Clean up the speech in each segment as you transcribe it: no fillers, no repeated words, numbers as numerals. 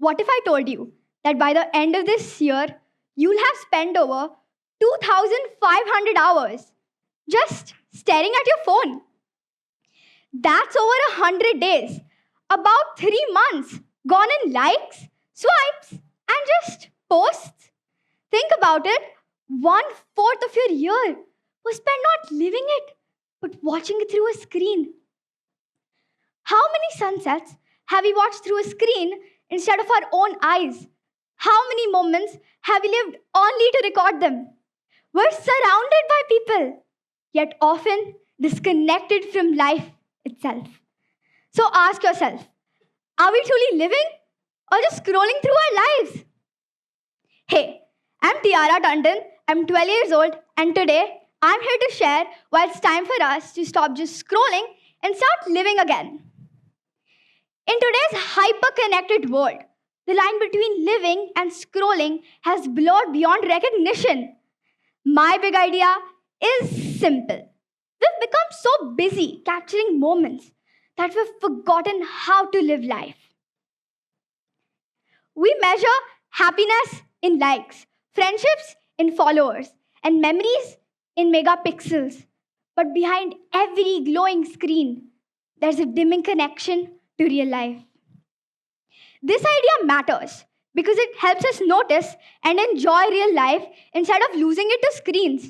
What if I told you that by the end of this year, you'll have spent over 2,500 hours just staring at your phone? That's over 100 days, about 3 months gone in likes, swipes, and just posts. Think about it. 1/4 of your year was spent not living it, but watching it through a screen. How many sunsets have we watched through a screen instead of our own eyes? How many moments have we lived only to record them? We're surrounded by people, yet often disconnected from life itself. So ask yourself, are we truly living or just scrolling through our lives? Hey, I'm Tiara Tandon. I'm 12 years old, and today I'm here to share why it's time for us to stop just scrolling and start living again. In today's hyper-connected world, the line between living and scrolling has blurred beyond recognition. My big idea is simple. We've become so busy capturing moments that we've forgotten how to live life. We measure happiness in likes, friendships in followers, and memories in megapixels. But behind every glowing screen, there's a dimming connection to real life. This idea matters because it helps us notice and enjoy real life instead of losing it to screens.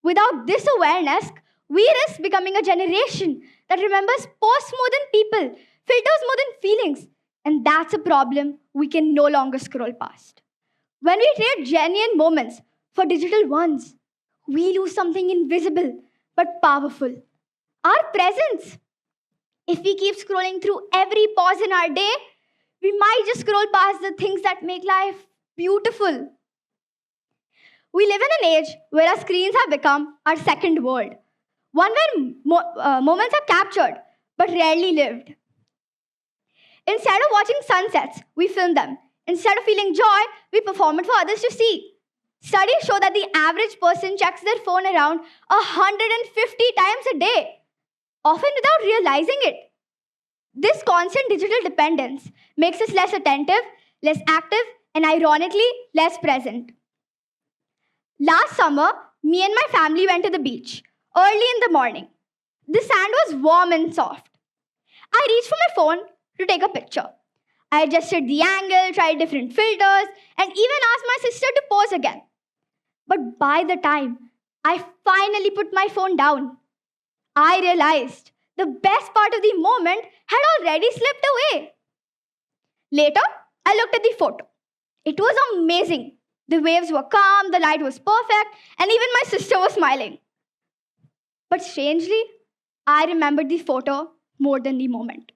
Without this awareness, we risk becoming a generation that remembers posts more than people, filters more than feelings, and that's a problem we can no longer scroll past. When we trade genuine moments for digital ones, we lose something invisible but powerful: our presence. If we keep scrolling through every pause in our day, we might just scroll past the things that make life beautiful. We live in an age where our screens have become our second world, one where moments are captured but rarely lived. Instead of watching sunsets, we film them. Instead of feeling joy, we perform it for others to see. Studies show that the average person checks their phone around 150 times a day, often without realizing it. This constant digital dependence makes us less attentive, less active, and ironically, less present. Last summer, me and my family went to the beach early in the morning. The sand was warm and soft. I reached for my phone to take a picture. I adjusted the angle, tried different filters, and even asked my sister to pose again. But by the time I finally put my phone down, I realized the best part of the moment had already slipped away. Later, I looked at the photo. It was amazing. The waves were calm, the light was perfect, and even my sister was smiling. But strangely, I remembered the photo more than the moment.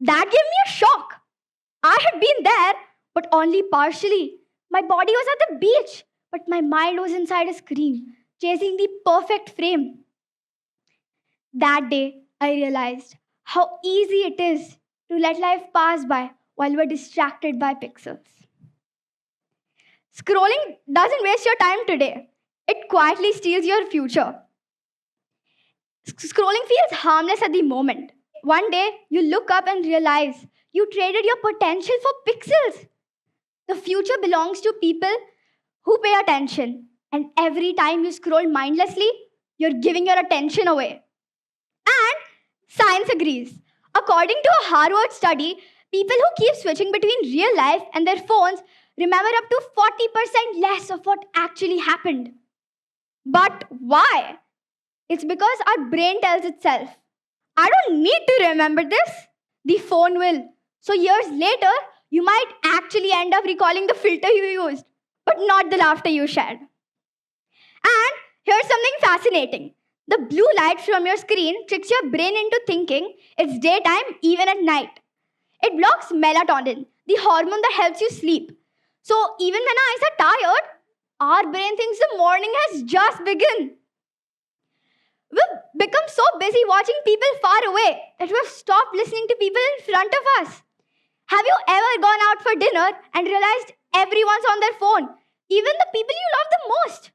That gave me a shock. I had been there, but only partially. My body was at the beach, but my mind was inside a screen, chasing the perfect frame. That day, I realized how easy it is to let life pass by while we're distracted by pixels. Scrolling doesn't waste your time today, it quietly steals your future. Scrolling feels harmless at the moment. One day, you look up and realize you traded your potential for pixels. The future belongs to people who pay attention, and every time you scroll mindlessly, you're giving your attention away. And science agrees. According to a Harvard study, people who keep switching between real life and their phones remember up to 40% less of what actually happened. But why? It's because our brain tells itself, I don't need to remember this. The phone will. So years later, you might actually end up recalling the filter you used, but not the laughter you shared. And here's something fascinating. The blue light from your screen tricks your brain into thinking it's daytime even at night. It blocks melatonin, the hormone that helps you sleep. So even when our eyes are tired, our brain thinks the morning has just begun. We've become so busy watching people far away that we've stopped listening to people in front of us. Have you ever gone out for dinner and realized everyone's on their phone, even the people you love the most?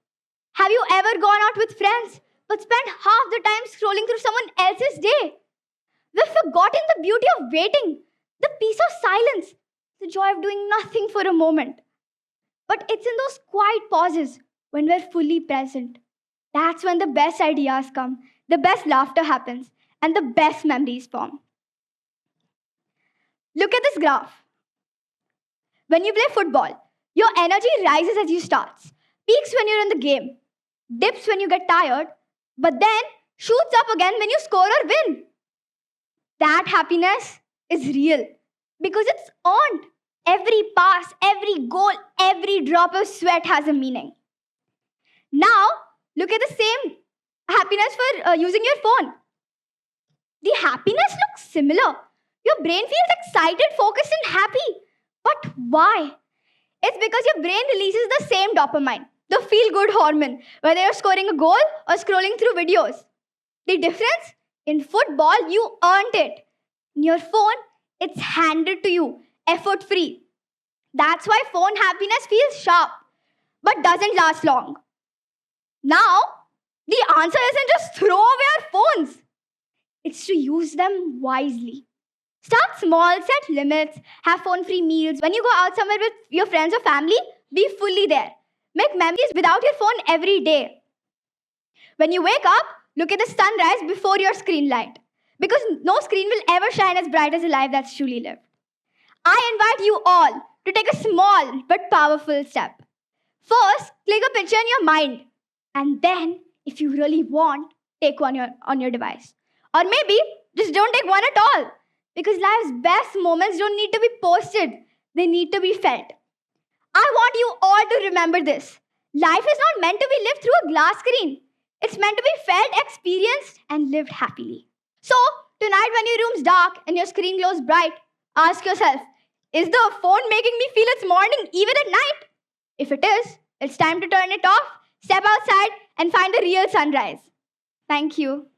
Have you ever gone out with friends but spent half the time scrolling through someone else's day? We've forgotten the beauty of waiting, the peace of silence, the joy of doing nothing for a moment. But it's in those quiet pauses when we're fully present. That's when the best ideas come, the best laughter happens, and the best memories form. Look at this graph. When you play football, your energy rises as you start, peaks when you're in the game, dips when you get tired, but then shoots up again when you score or win. That happiness is real because it's earned. Every pass, every goal, every drop of sweat has a meaning. Now, look at the same happiness for using your phone. The happiness looks similar. Your brain feels excited, focused, and happy. But why? It's because your brain releases the same dopamine, the feel good hormone, whether you're scoring a goal or scrolling through videos. The difference? In football, you earned it. In your phone, it's handed to you, effort free. That's why phone happiness feels sharp, but doesn't last long. Now, the answer isn't just throw away our phones, it's to use them wisely. Start small, set limits, have phone free meals. When you go out somewhere with your friends or family, be fully there. Make memories without your phone every day. When you wake up, look at the sunrise before your screen light. Because no screen will ever shine as bright as a life that's truly lived. I invite you all to take a small but powerful step. First, click a picture in your mind. And then, if you really want, take one on your device. Or maybe just don't take one at all. Because life's best moments don't need to be posted, they need to be felt. I want you all to remember this. Life is not meant to be lived through a glass screen. It's meant to be felt, experienced, and lived happily. So, tonight when your room's dark and your screen glows bright, ask yourself, is the phone making me feel it's morning even at night? If it is, it's time to turn it off, step outside, and find the real sunrise. Thank you.